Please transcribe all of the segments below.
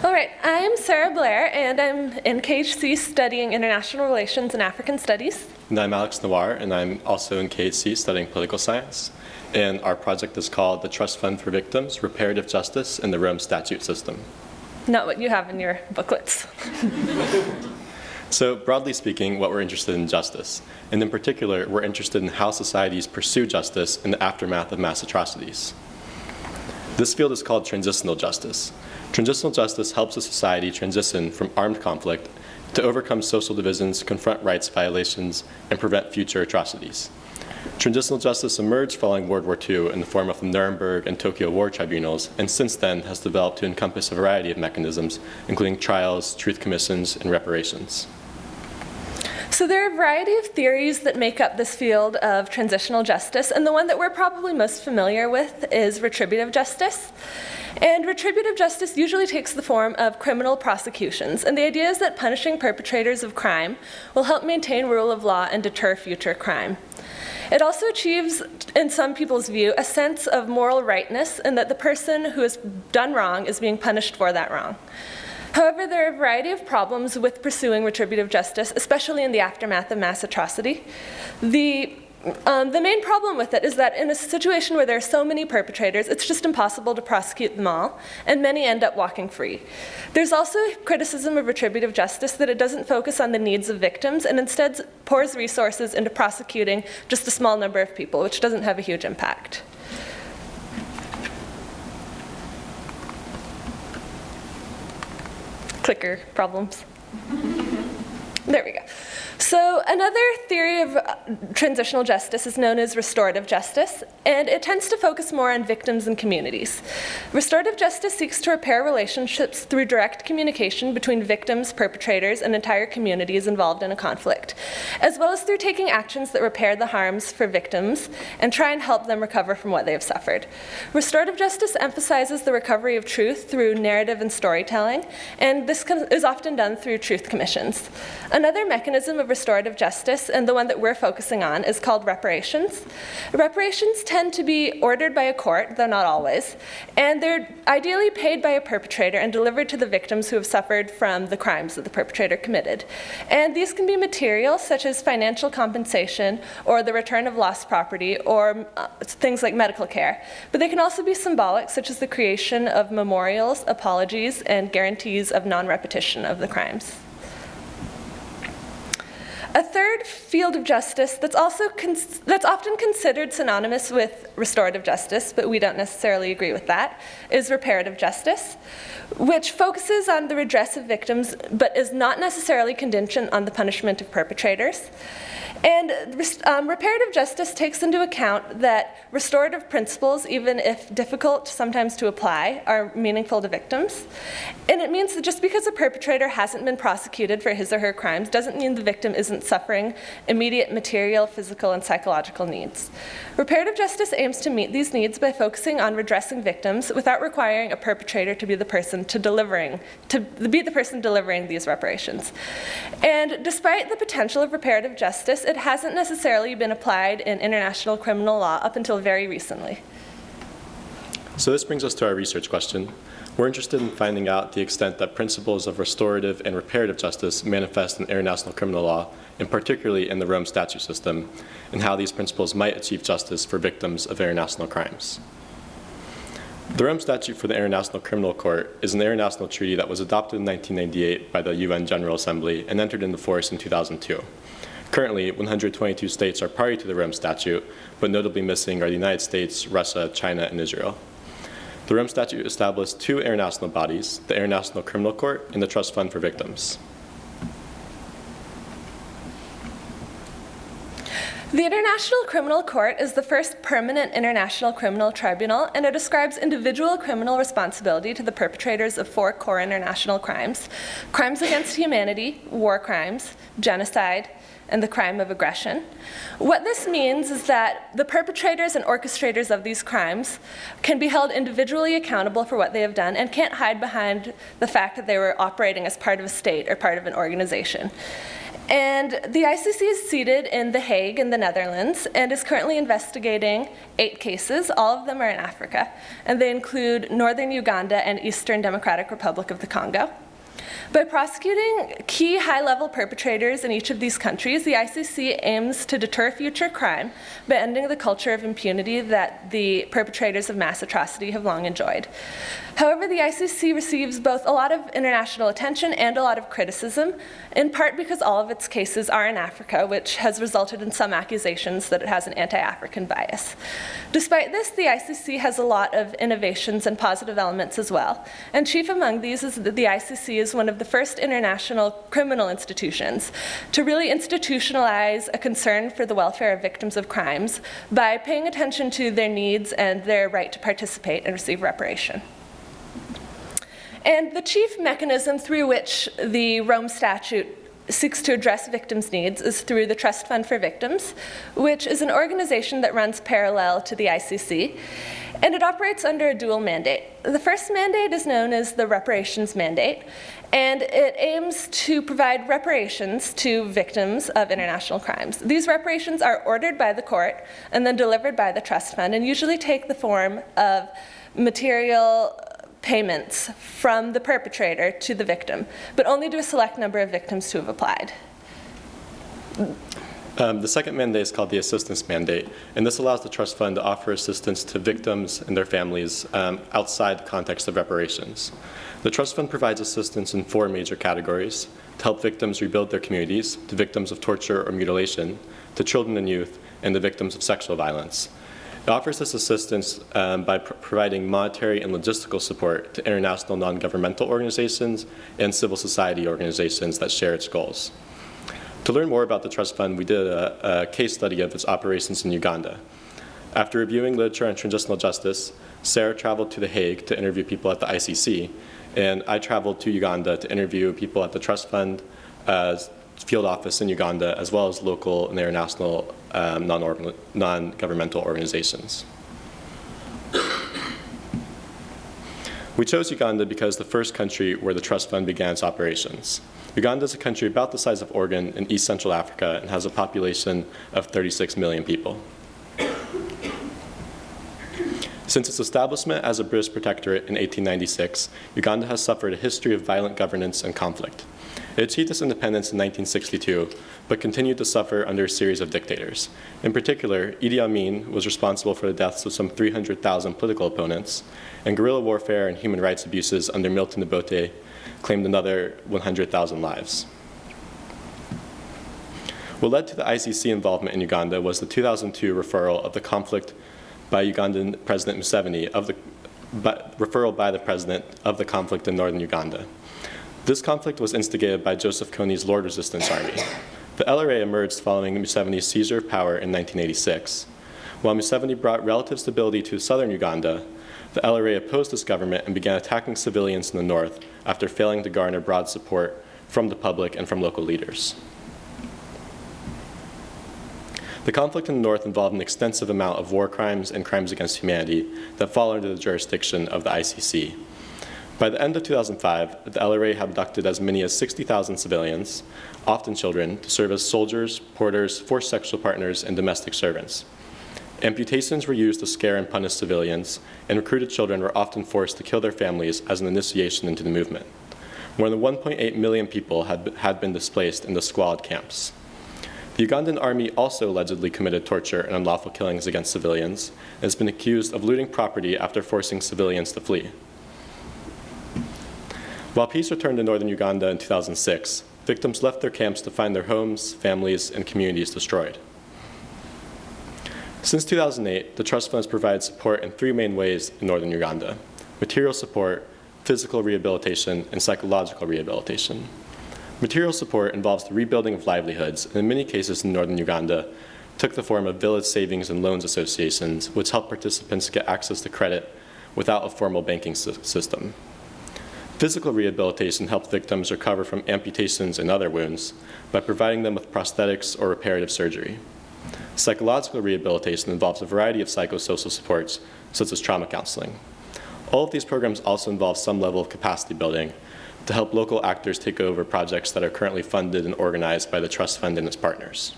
All right, I'm Sarah Blair, and I'm in KHC studying International Relations and African Studies. And I'm Alex Nawar, and I'm also in KHC studying Political Science. And our project is called the Trust Fund for Victims, Reparative Justice in the Rome Statute System. Not what you have in your booklets. So broadly speaking, what we're interested in justice. And in particular, we're interested in how societies pursue justice in the aftermath of mass atrocities. This field is called Transitional Justice. Transitional justice helps a society transition from armed conflict to overcome social divisions, confront rights violations, and prevent future atrocities. Transitional justice emerged following World War II in the form of the Nuremberg and Tokyo War tribunals, and since then has developed to encompass a variety of mechanisms, including trials, truth commissions, and reparations. So there are a variety of theories that make up this field of transitional justice, and the one that we're probably most familiar with is retributive justice. And retributive justice usually takes the form of criminal prosecutions, and the idea is that punishing perpetrators of crime will help maintain rule of law and deter future crime. It also achieves, in some people's view, a sense of moral rightness in that the person who has done wrong is being punished for that wrong. However, there are a variety of problems with pursuing retributive justice, especially in the aftermath of mass atrocity. The main problem with it is that in a situation where there are so many perpetrators, it's just impossible to prosecute them all, and many end up walking free. There's also criticism of retributive justice that it doesn't focus on the needs of victims and instead pours resources into prosecuting just a small number of people, which doesn't have a huge impact. Clicker problems. There we go. So another theory of transitional justice is known as restorative justice, and it tends to focus more on victims and communities. Restorative justice seeks to repair relationships through direct communication between victims, perpetrators, and entire communities involved in a conflict, as well as through taking actions that repair the harms for victims and try and help them recover from what they have suffered. Restorative justice emphasizes the recovery of truth through narrative and storytelling, and this is often done through truth commissions. Another mechanism of restorative justice, and the one that we're focusing on, is called reparations. Reparations tend to be ordered by a court, though not always, and they're ideally paid by a perpetrator and delivered to the victims who have suffered from the crimes that the perpetrator committed. And these can be material, such as financial compensation or the return of lost property, or things like medical care. But they can also be symbolic, such as the creation of memorials, apologies, and guarantees of non-repetition of the crimes. A third field of justice that's often considered synonymous with restorative justice, but we don't necessarily agree with that, is reparative justice, which focuses on the redress of victims, but is not necessarily contingent on the punishment of perpetrators. And reparative justice takes into account that restorative principles, even if difficult sometimes to apply, are meaningful to victims. And it means that just because a perpetrator hasn't been prosecuted for his or her crimes doesn't mean the victim isn't suffering immediate material, physical, and psychological needs. Reparative justice aims to meet these needs by focusing on redressing victims without requiring a perpetrator to be the person delivering these reparations. And despite the potential of reparative justice, it hasn't necessarily been applied in international criminal law up until very recently. So this brings us to our research question. We're interested in finding out the extent that principles of restorative and reparative justice manifest in international criminal law, and particularly in the Rome Statute system, and how these principles might achieve justice for victims of international crimes. The Rome Statute for the International Criminal Court is an international treaty that was adopted in 1998 by the UN General Assembly and entered into force in 2002. Currently, 122 states are party to the Rome Statute, but notably missing are the United States, Russia, China, and Israel. The Rome Statute established two international bodies, the International Criminal Court and the Trust Fund for Victims. The International Criminal Court is the first permanent international criminal tribunal, and it ascribes individual criminal responsibility to the perpetrators of 4 core international crimes: crimes against humanity, war crimes, genocide, and the crime of aggression. What this means is that the perpetrators and orchestrators of these crimes can be held individually accountable for what they have done and can't hide behind the fact that they were operating as part of a state or part of an organization. And the ICC is seated in The Hague in the Netherlands and is currently investigating 8 cases. All of them are in Africa, and they include northern Uganda and Eastern Democratic Republic of the Congo. By prosecuting key high-level perpetrators in each of these countries, the ICC aims to deter future crime by ending the culture of impunity that the perpetrators of mass atrocity have long enjoyed. However, the ICC receives both a lot of international attention and a lot of criticism, in part because all of its cases are in Africa, which has resulted in some accusations that it has an anti-African bias. Despite this, the ICC has a lot of innovations and positive elements as well, and chief among these is that the ICC is one of the first international criminal institutions to really institutionalize a concern for the welfare of victims of crimes by paying attention to their needs and their right to participate and receive reparation. And the chief mechanism through which the Rome Statute seeks to address victims' needs is through the Trust Fund for Victims, which is an organization that runs parallel to the ICC, and it operates under a dual mandate. The first mandate is known as the reparations mandate, and it aims to provide reparations to victims of international crimes. These reparations are ordered by the court and then delivered by the Trust Fund, and usually take the form of material payments from the perpetrator to the victim, but only to a select number of victims who have applied. The second mandate is called the assistance mandate, and this allows the trust fund to offer assistance to victims and their families outside the context of reparations. The trust fund provides assistance in 4 major categories: to help victims rebuild their communities, to victims of torture or mutilation, to children and youth, and to victims of sexual violence. It offers this assistance by providing monetary and logistical support to international non-governmental organizations and civil society organizations that share its goals. To learn more about the Trust Fund, we did a case study of its operations in Uganda. After reviewing literature on transitional justice, Sarah traveled to The Hague to interview people at the ICC, and I traveled to Uganda to interview people at the Trust Fund field office in Uganda, as well as local and international non-governmental organizations. We chose Uganda because the first country where the Trust Fund began its operations. Uganda is a country about the size of Oregon in East Central Africa and has a population of 36 million people. Since its establishment as a British protectorate in 1896, Uganda has suffered a history of violent governance and conflict. It achieved its independence in 1962, but continued to suffer under a series of dictators. In particular, Idi Amin was responsible for the deaths of some 300,000 political opponents, and guerrilla warfare and human rights abuses under Milton Obote claimed another 100,000 lives. What led to the ICC involvement in Uganda was the 2002 referral of the conflict by Ugandan President Museveni referral by the president of the conflict in northern Uganda. This conflict was instigated by Joseph Kony's Lord Resistance Army. The LRA emerged following Museveni's seizure of power in 1986. While Museveni brought relative stability to southern Uganda, the LRA opposed this government and began attacking civilians in the north after failing to garner broad support from the public and from local leaders. The conflict in the north involved an extensive amount of war crimes and crimes against humanity that fall under the jurisdiction of the ICC. By the end of 2005, the LRA had abducted as many as 60,000 civilians, often children, to serve as soldiers, porters, forced sexual partners, and domestic servants. Amputations were used to scare and punish civilians, and recruited children were often forced to kill their families as an initiation into the movement. More than 1.8 million people had been displaced in the squalid camps. The Ugandan army also allegedly committed torture and unlawful killings against civilians, and has been accused of looting property after forcing civilians to flee. While peace returned to northern Uganda in 2006, victims left their camps to find their homes, families, and communities destroyed. Since 2008, the Trust Fund has provided support in 3 main ways in northern Uganda: material support, physical rehabilitation, and psychological rehabilitation. Material support involves the rebuilding of livelihoods, and in many cases in northern Uganda, took the form of village savings and loans associations, which help participants get access to credit without a formal banking system. Physical rehabilitation helps victims recover from amputations and other wounds by providing them with prosthetics or reparative surgery. Psychological rehabilitation involves a variety of psychosocial supports, such as trauma counseling. All of these programs also involve some level of capacity building to help local actors take over projects that are currently funded and organized by the trust fund and its partners.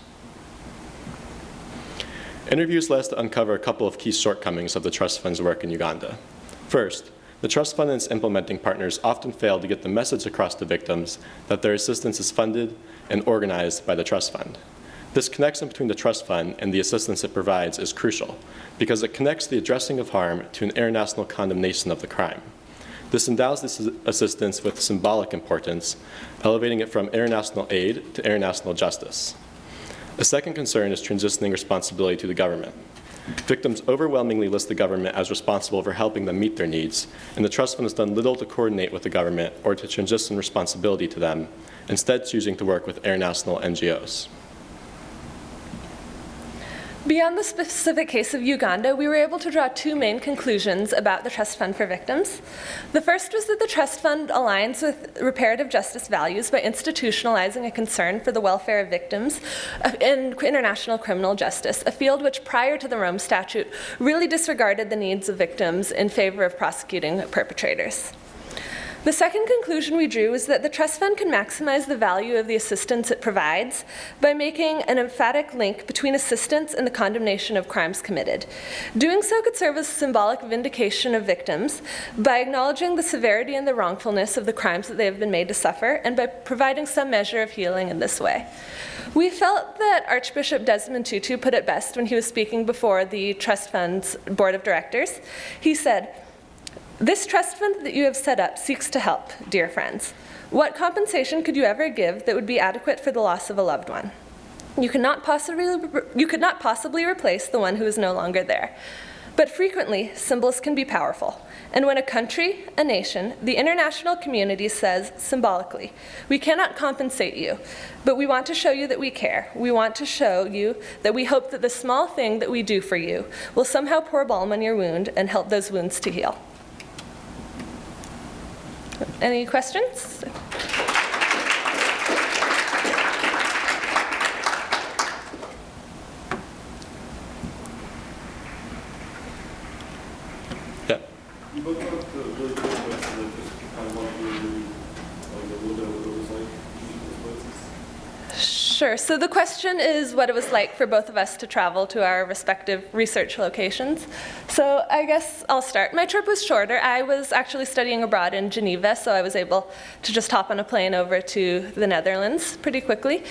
Interviews led us to uncover a couple of key shortcomings of the trust fund's work in Uganda. First, the trust fund and its implementing partners often fail to get the message across to victims that their assistance is funded and organized by the trust fund. This connection between the trust fund and the assistance it provides is crucial because it connects the addressing of harm to an international condemnation of the crime. This endows this assistance with symbolic importance, elevating it from international aid to international justice. A second concern is transitioning responsibility to the government. Victims overwhelmingly list the government as responsible for helping them meet their needs, and the trust fund has done little to coordinate with the government or to transition responsibility to them, instead choosing to work with international NGOs. Beyond the specific case of Uganda, we were able to draw two main conclusions about the Trust Fund for Victims. The first was that the Trust Fund aligns with reparative justice values by institutionalizing a concern for the welfare of victims in international criminal justice, a field which prior to the Rome Statute really disregarded the needs of victims in favor of prosecuting perpetrators. The second conclusion we drew was that the trust fund can maximize the value of the assistance it provides by making an emphatic link between assistance and the condemnation of crimes committed. Doing so could serve as symbolic vindication of victims by acknowledging the severity and the wrongfulness of the crimes that they have been made to suffer and by providing some measure of healing in this way. We felt that Archbishop Desmond Tutu put it best when he was speaking before the Trust Fund's Board of Directors. He said, "This trust fund that you have set up seeks to help, dear friends. What compensation could you ever give that would be adequate for the loss of a loved one? You could not possibly replace the one who is no longer there. But frequently, symbols can be powerful. And when a country, a nation, the international community says symbolically, we cannot compensate you, but we want to show you that we care. We want to show you that we hope that the small thing that we do for you will somehow pour balm on your wound and help those wounds to heal." Any questions? Yeah. You both talked really quick about just kind of want to like a little bit of what it was like in those places. Sure. So the question is what it was like for both of us to travel to our respective research locations. So I guess I'll start. My trip was shorter. I was actually studying abroad in Geneva, so I was able to just hop on a plane over to the Netherlands pretty quickly.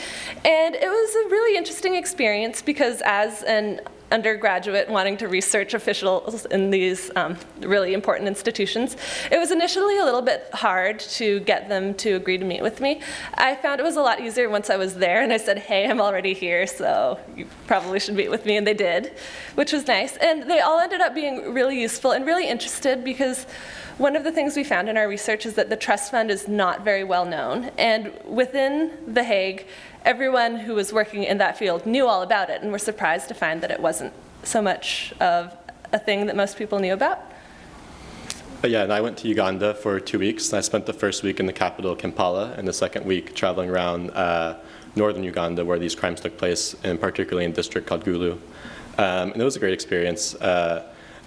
And it was a really interesting experience because as an undergraduate wanting to research officials in these really important institutions, it was initially a little bit hard to get them to agree to meet with me. I found it was a lot easier once I was there and I said, "Hey, I'm already here, so you probably should meet with me," and they did, which was nice. And they all ended up being really useful and really interested because one of the things we found in our research is that the trust fund is not very well known, and within The Hague, everyone who was working in that field knew all about it and were surprised to find that it wasn't so much of a thing that most people knew about. Yeah, and I went to Uganda for 2 weeks. I spent the first week in the capital, Kampala, and the second week traveling around northern Uganda where these crimes took place, and particularly in a district called Gulu. And it was a great experience.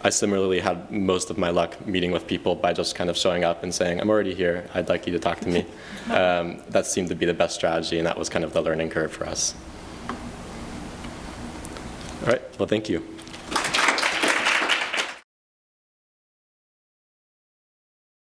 I similarly had most of my luck meeting with people by just kind of showing up and saying, "I'm already here, I'd like you to talk to me." That seemed to be the best strategy, and that was kind of the learning curve for us. All right, well, thank you.